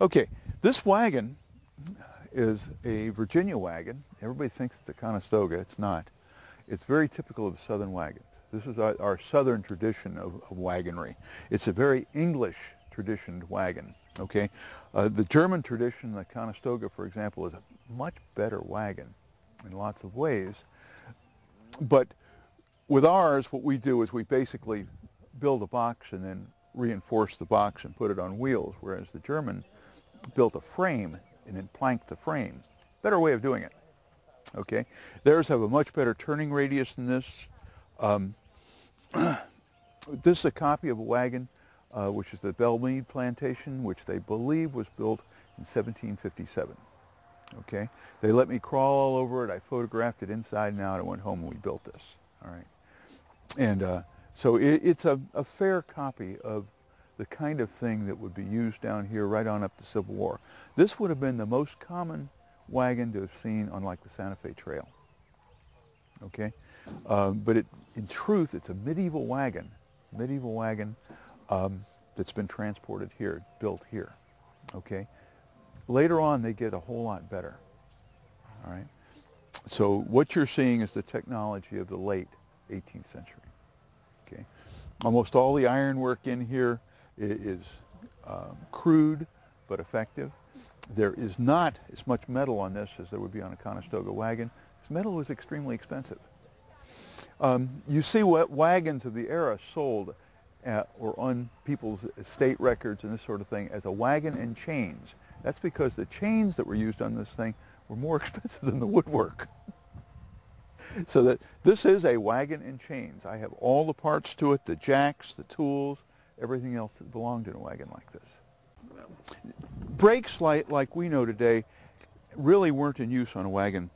Okay, this wagon is a Virginia wagon. Everybody thinks it's a Conestoga. It's not. It's very typical of southern wagons. This is our southern tradition of wagonry. It's a very English traditioned wagon. Okay, the German tradition, the Conestoga, for example, is a much better wagon in lots of ways. But with ours, what we do is we basically build a box and then reinforce the box and put it on wheels, whereas the German built a frame and then planked the frame. Better way of doing it. Okay, theirs have a much better turning radius than this. This is a copy of a wagon which is the Belmead plantation, which they believe was built in 1757. Okay, they let me crawl all over it. I photographed it inside and out. I went home and we built this. All right, and so it's a fair copy of the kind of thing that would be used down here right on up to Civil War. This would have been the most common wagon to have seen on like the Santa Fe Trail. Okay, but in truth, it's a medieval wagon that's been transported here, built here. Okay, later on they get a whole lot better. All right, so what you're seeing is the technology of the late 18th century. Okay, almost all the ironwork in here is crude but effective. There is not as much metal on this as there would be on a Conestoga wagon. This metal was extremely expensive. You see what wagons of the era sold or on people's estate records and this sort of thing as a wagon and chains. That's because the chains that were used on this thing were more expensive than the woodwork. So that this is a wagon and chains. I have all the parts to it, the jacks, the tools, everything else that belonged in a wagon like this. Brakes like we know today really weren't in use on a wagon,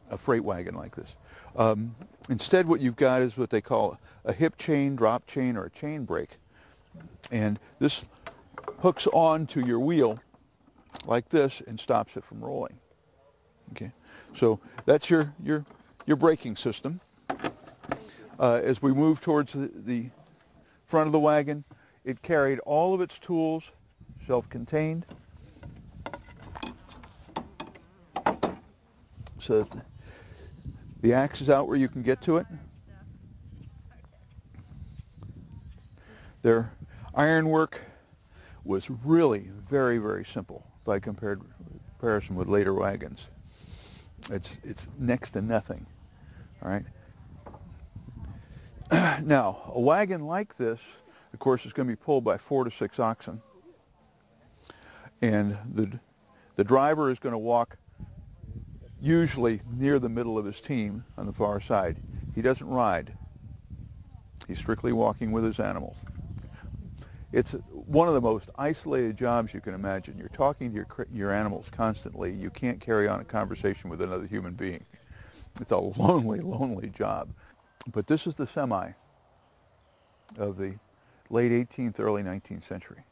a freight wagon like this. Instead what you've got is what they call a hip chain, drop chain, or a chain brake. And this hooks on to your wheel like this and stops it from rolling. Okay, so that's your braking system. As we move towards the front of the wagon, it carried all of its tools, self-contained, so that the axe is out where you can get to it. Their ironwork was really very, very simple by comparison with later wagons. It's next to nothing. All right. Now, a wagon like this, of course, is going to be pulled by 4 to 6 oxen, and the driver is going to walk usually near the middle of his team on the far side. He doesn't ride. He's strictly walking with his animals. It's one of the most isolated jobs you can imagine. You're talking to your animals constantly. You can't carry on a conversation with another human being. It's a lonely, lonely job. But this is the semi of the late 18th, early 19th century.